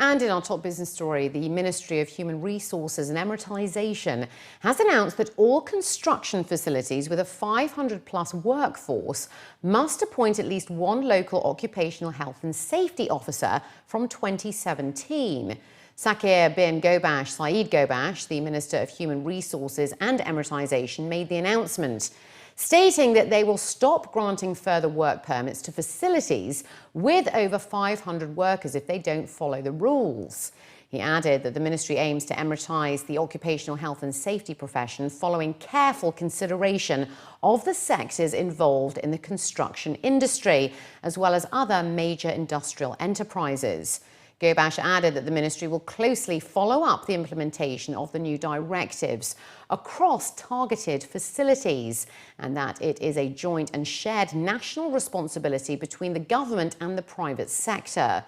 And in our top business story, the Ministry of Human Resources and Emiratization has announced that all construction facilities with a 500-plus workforce must appoint at least one local occupational health and safety officer from 2017. Said bin Gobash, the Minister of Human Resources and Emiratization, made the announcement, stating that they will stop granting further work permits to facilities with over 500 workers if they don't follow the rules. He added that the ministry aims to emiratize the occupational health and safety profession following careful consideration of the sectors involved in the construction industry, as well as other major industrial enterprises. Gobash added that the ministry will closely follow up the implementation of the new directives across targeted facilities and that it is a joint and shared national responsibility between the government and the private sector.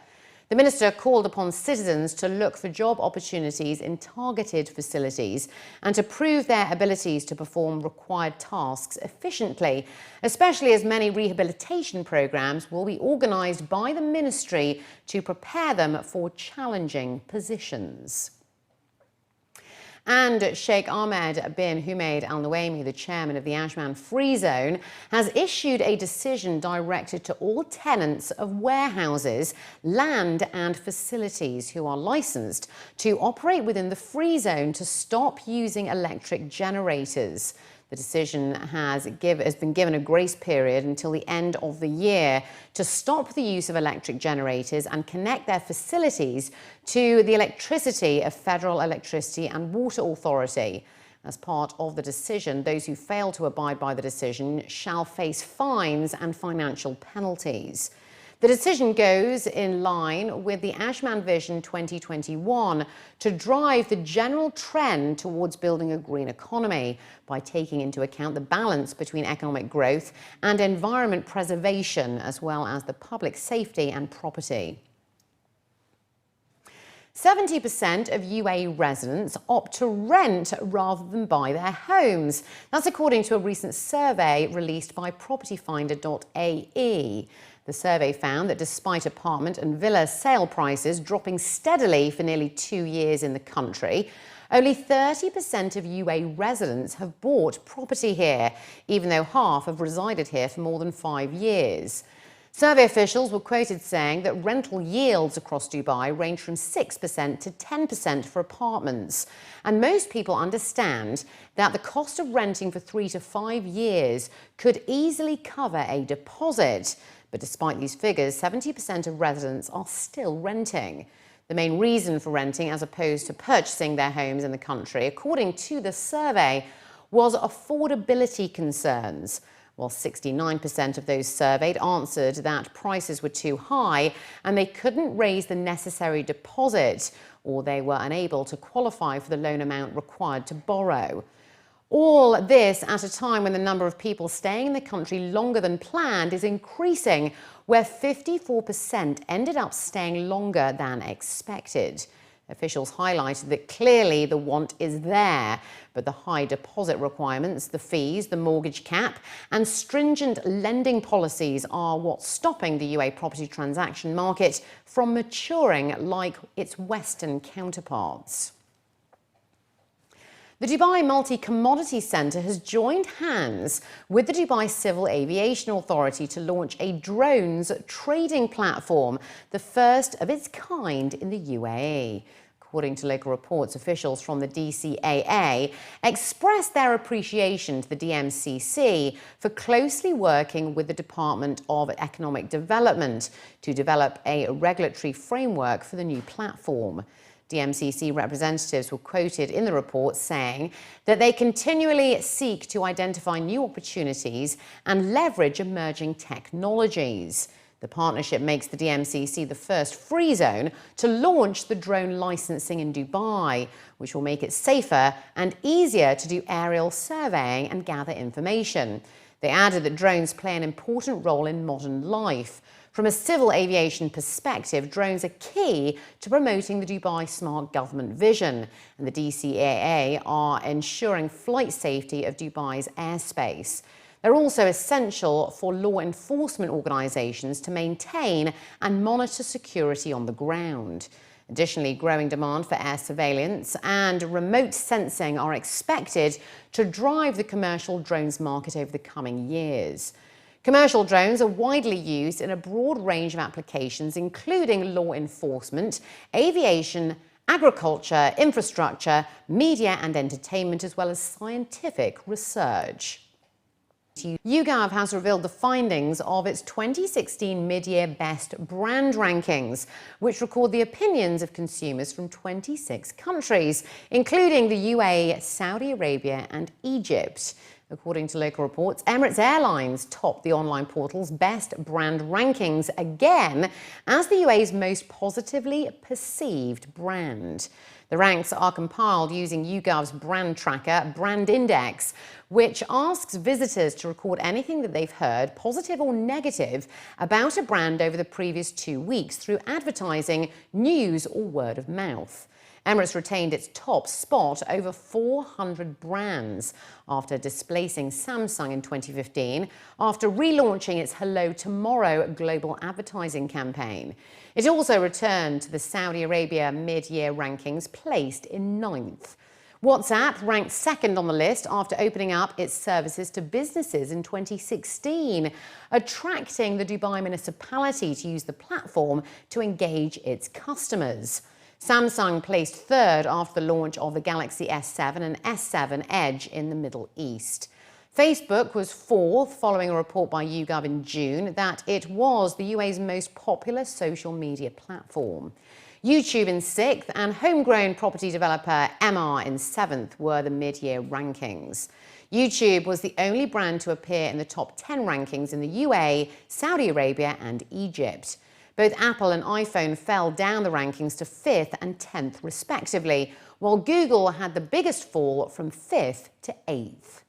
The minister called upon citizens to look for job opportunities in targeted facilities and to prove their abilities to perform required tasks efficiently, especially as many rehabilitation programs will be organised by the ministry to prepare them for challenging positions. And Sheikh Ahmed bin Humaid Al Nuaimi, the chairman of the Ajman Free Zone, has issued a decision directed to all tenants of warehouses, land and facilities who are licensed to operate within the free zone to stop using electric generators. The decision has been given a grace period until the end of the year to stop the use of electric generators and connect their facilities to the electricity of Federal Electricity and Water Authority. As part of the decision, those who fail to abide by the decision shall face fines and financial penalties. The decision goes in line with the Ajman Vision 2021 to drive the general trend towards building a green economy by taking into account the balance between economic growth and environment preservation, as well as the public safety and property. 70% of UAE residents opt to rent rather than buy their homes. That's according to a recent survey released by propertyfinder.ae. The survey found that despite apartment and villa sale prices dropping steadily for nearly 2 years in the country, only 30% of UAE residents have bought property here, even though half have resided here for more than 5 years. Survey officials were quoted saying that rental yields across Dubai range from 6% to 10% for apartments. And most people understand that the cost of renting for 3 to 5 years could easily cover a deposit. But despite these figures, 70% of residents are still renting. The main reason for renting as opposed to purchasing their homes in the country, according to the survey, was affordability concerns. While 69% of those surveyed answered that prices were too high and they couldn't raise the necessary deposit, or they were unable to qualify for the loan amount required to borrow. All this at a time when the number of people staying in the country longer than planned is increasing, where 54% ended up staying longer than expected. Officials highlighted that clearly the want is there, but the high deposit requirements, the fees, the mortgage cap, and stringent lending policies are what's stopping the UAE property transaction market from maturing like its Western counterparts. The Dubai Multi-Commodity Centre has joined hands with the Dubai Civil Aviation Authority to launch a drones trading platform, the first of its kind in the UAE. According to local reports, officials from the DCAA expressed their appreciation to the DMCC for closely working with the Department of Economic Development to develop a regulatory framework for the new platform. DMCC representatives were quoted in the report saying that they continually seek to identify new opportunities and leverage emerging technologies. The partnership makes the DMCC the first free zone to launch the drone licensing in Dubai, which will make it safer and easier to do aerial surveying and gather information. They added that drones play an important role in modern life. From a civil aviation perspective, drones are key to promoting the Dubai Smart Government Vision, and the DCAA are ensuring flight safety of Dubai's airspace. They're also essential for law enforcement organisations to maintain and monitor security on the ground. Additionally, growing demand for air surveillance and remote sensing are expected to drive the commercial drones market over the coming years. Commercial drones are widely used in a broad range of applications, including law enforcement, aviation, agriculture, infrastructure, media and entertainment, as well as scientific research. YouGov has revealed the findings of its 2016 mid-year Best Brand Rankings, which record the opinions of consumers from 26 countries, including the UAE, Saudi Arabia and Egypt. According to local reports, Emirates Airlines topped the online portal's Best Brand Rankings again as the UAE's most positively perceived brand. The ranks are compiled using YouGov's brand tracker, Brand Index, which asks visitors to record anything that they've heard, positive or negative, about a brand over the previous 2 weeks through advertising, news or word of mouth. Emirates retained its top spot over 400 brands after displacing Samsung in 2015 after relaunching its Hello Tomorrow global advertising campaign. It also returned to the Saudi Arabia mid-year rankings, placed in 9th. WhatsApp ranked second on the list after opening up its services to businesses in 2016, attracting the Dubai municipality to use the platform to engage its customers. Samsung placed third after the launch of the Galaxy S7 and S7 Edge in the Middle East. Facebook was fourth, following a report by YouGov in June that it was the UAE's most popular social media platform. YouTube in sixth and homegrown property developer MR in seventh were the mid-year rankings. YouTube was the only brand to appear in the top 10 rankings in the UAE, Saudi Arabia and Egypt. Both Apple and iPhone fell down the rankings to 5th and 10th respectively, while Google had the biggest fall from 5th to 8th.